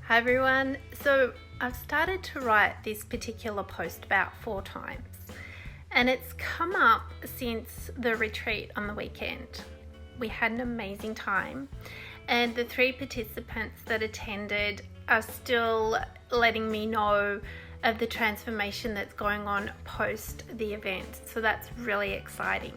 Hi everyone. So I've started to write this particular post about 4 times, and it's come up since the retreat on the weekend. We had an amazing time, and the 3 participants that attended are still letting me know of the transformation that's going on post the event. So that's really exciting.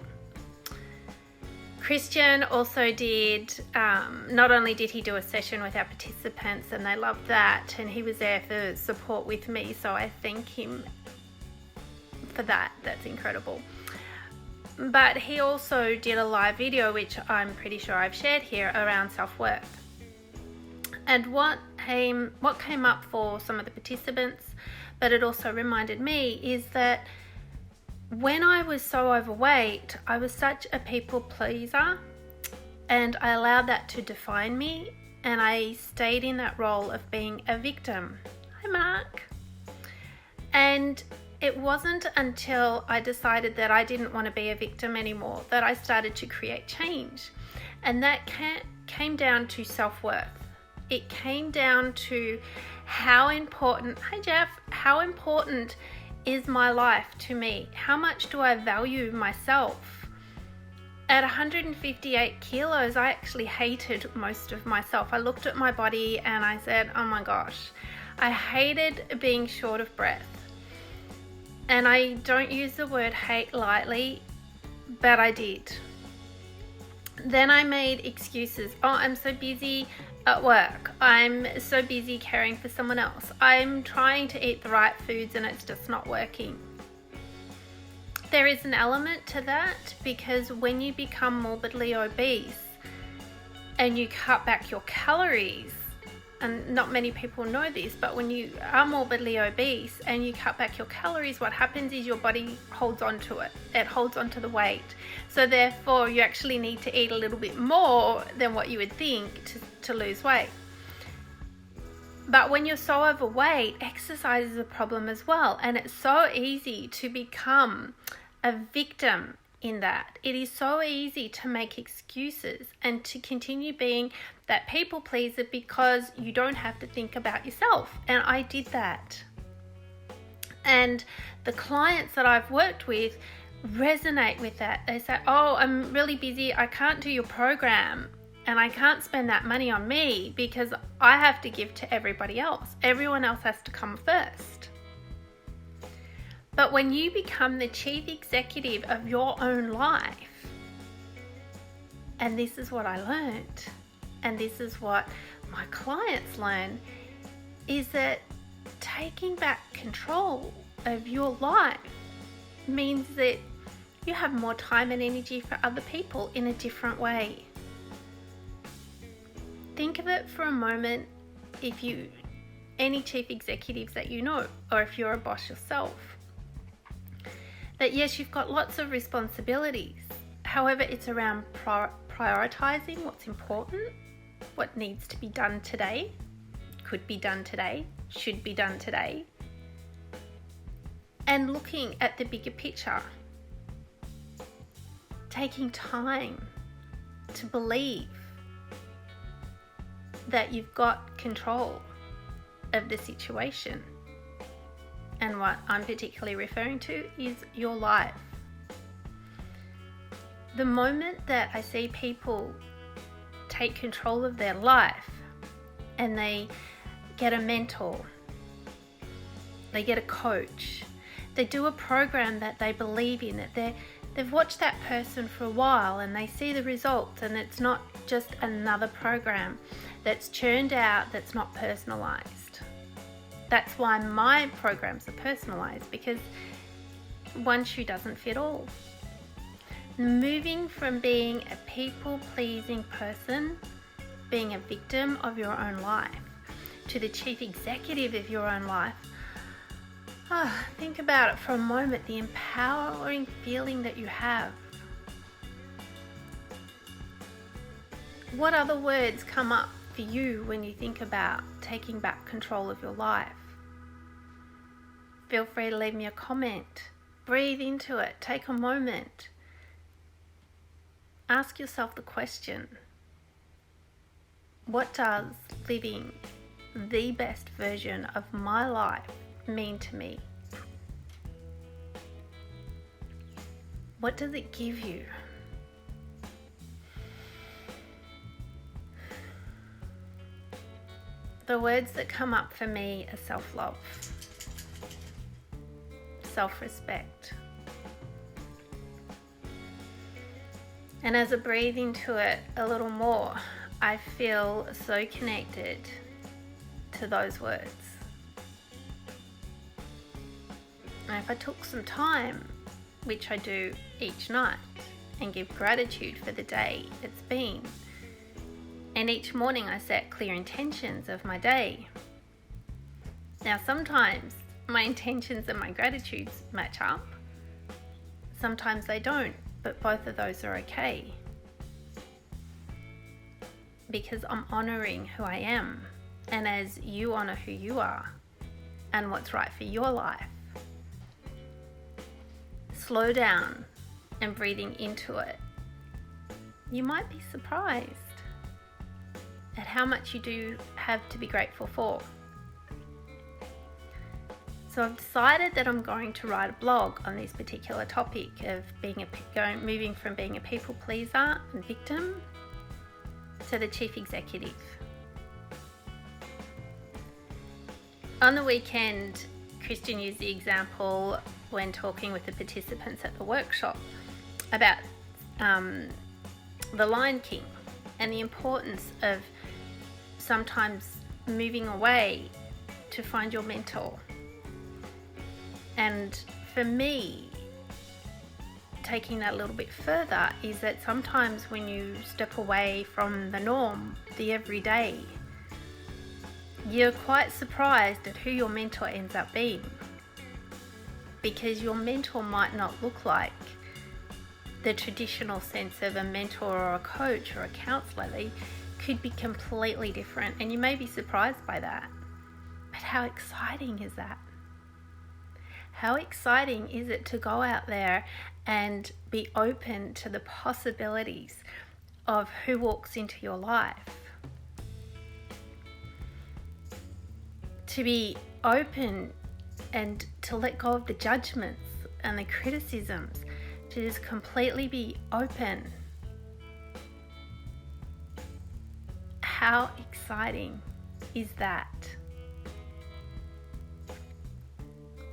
Christian also did, not only did he do a session with our participants and they loved that, and he was there for support with me, so I thank him for that. That's incredible. But he also did a live video, which I'm pretty sure I've shared here, around self-worth. And what came up for some of the participants, but it also reminded me, is that when I was so overweight, I was such a people pleaser, and I allowed that to define me, and I stayed in that role of being a victim. Hi, Mark. And it wasn't until I decided that I didn't want to be a victim anymore that I started to create change. And that came down to self-worth. It came down to how important, hi Jeff, how important is my life to me? How much do I value myself? At 158 kilos, I actually hated most of myself. I looked at my body and I said, oh my gosh, I hated being short of breath. And I don't use the word hate lightly, but I did. Then I made excuses. Oh, I'm so busy at work. I'm so busy caring for someone else. I'm trying to eat the right foods and it's just not working. There is an element to that, because when you become morbidly obese and you cut back your calories, and not many people know this, but when you are morbidly obese and you cut back your calories, what happens is your body holds on to it. It holds on to the weight. So therefore, you actually need to eat a little bit more than what you would think to lose weight. But when you're so overweight, exercise is a problem as well. And it's so easy to become a victim in that. It is so easy to make excuses and to continue being that people pleaser because you don't have to think about yourself. And I did that. And the clients that I've worked with resonate with that. They say, oh, I'm really busy. I can't do your program and I can't spend that money on me because I have to give to everybody else. Everyone else has to come first. But when you become the chief executive of your own life, and this is what I learned, and this is what my clients learn, is that taking back control of your life means that you have more time and energy for other people in a different way. Think of it for a moment, any chief executives that you know, or if you're a boss yourself, that yes, you've got lots of responsibilities. However, it's around prioritizing what's important, what needs to be done today, could be done today, should be done today, and looking at the bigger picture. Taking time to believe that you've got control of the situation. And what I'm particularly referring to is your life. The moment that I see people take control of their life and they get a mentor, they get a coach, they do a program that they believe in, that they've watched that person for a while and they see the results, and it's not just another program that's churned out that's not personalized. That's why my programs are personalized, because one shoe doesn't fit all. Moving from being a people-pleasing person, being a victim of your own life, to the chief executive of your own life. Think about it for a moment, the empowering feeling that you have. What other words come up for you when you think about taking back control of your life? Feel free to leave me a comment. Breathe into it. Take a moment. Ask yourself the question, what does living the best version of my life mean to me? What does it give you? The words that come up for me are self-love, self-respect. And as I breathe into it a little more, I feel so connected to those words. And if I took some time, which I do each night, and give gratitude for the day it's been, and each morning I set clear intentions of my day. Now sometimes my intentions and my gratitudes match up, sometimes they don't, but both of those are okay. Because I'm honouring who I am, and as you honour who you are and what's right for your life, slow down and breathing into it, you might be surprised at how much you do have to be grateful for. So I've decided that I'm going to write a blog on this particular topic of moving from being a people pleaser and victim to the chief executive. On the weekend, Christian used the example when talking with the participants at the workshop about the Lion King and the importance of sometimes moving away to find your mentor. And for me, taking that a little bit further is that sometimes when you step away from the norm, the everyday, you're quite surprised at who your mentor ends up being. Because your mentor might not look like the traditional sense of a mentor or a coach or a counsellor. They could be completely different, and you may be surprised by that. But how exciting is that? How exciting is it to go out there and be open to the possibilities of who walks into your life? To be open and to let go of the judgments and the criticisms, to just completely be open. How exciting is that?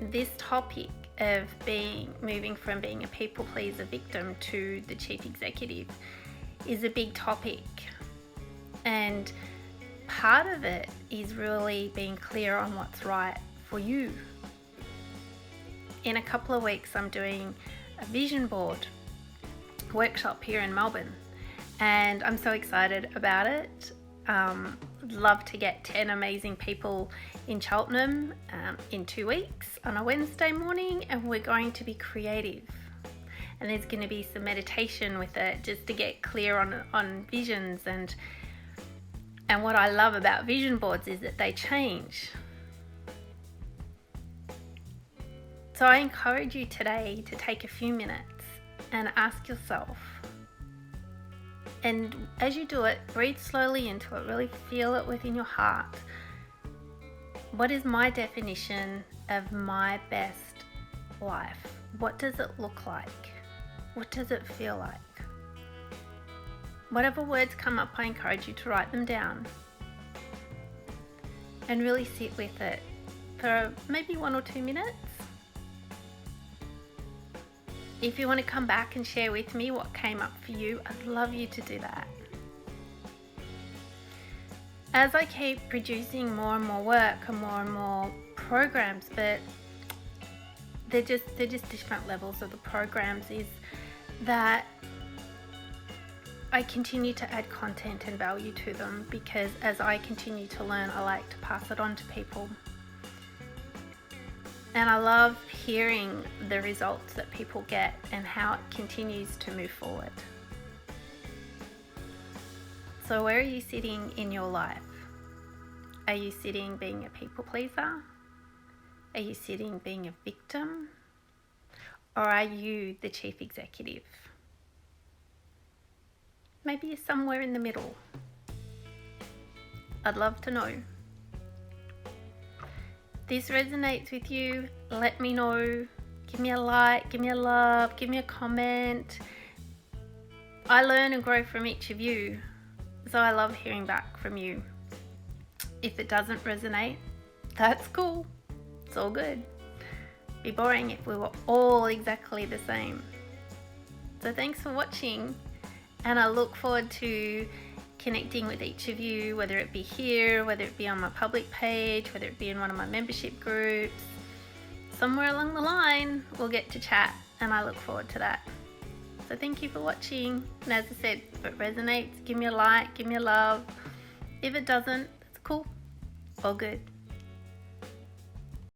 This topic of moving from being a people pleaser victim to the chief executive is a big topic, and part of it is really being clear on what's right for you. In a couple of weeks, I'm doing a vision board workshop here in Melbourne, and I'm so excited about it. Love to get 10 amazing people in Cheltenham in 2 weeks on a Wednesday morning, and we're going to be creative. And there's going to be some meditation with it just to get clear on visions. And what I love about vision boards is that they change. So I encourage you today to take a few minutes and ask yourself, and as you do it, breathe slowly into it, really feel it within your heart. What is my definition of my best life? What does it look like? What does it feel like? Whatever words come up, I encourage you to write them down and really sit with it for maybe 1 or 2 minutes. If you want to come back and share with me what came up for you, I'd love you to do that. As I keep producing more and more work and more programs, but they're just different levels of the programs, is that I continue to add content and value to them, because as I continue to learn, I like to pass it on to people. And I love hearing the results that people get and how it continues to move forward. So where are you sitting in your life? Are you sitting being a people pleaser? Are you sitting being a victim? Or are you the chief executive? Maybe you're somewhere in the middle. I'd love to know. this resonates with you, let me know. Give me a like, give me a love, give me a comment. I learn and grow from each of you, so I love hearing back from you. If it doesn't resonate, that's cool. It's all good. It'd be boring if we were all exactly the same. So thanks for watching, and I look forward to connecting with each of you, whether it be here, whether it be on my public page, whether it be in one of my membership groups. Somewhere along the line we'll get to chat, and I look forward to that. So thank you for watching, and as I said, if it resonates, give me a like, give me a love. If it doesn't, it's cool, all good.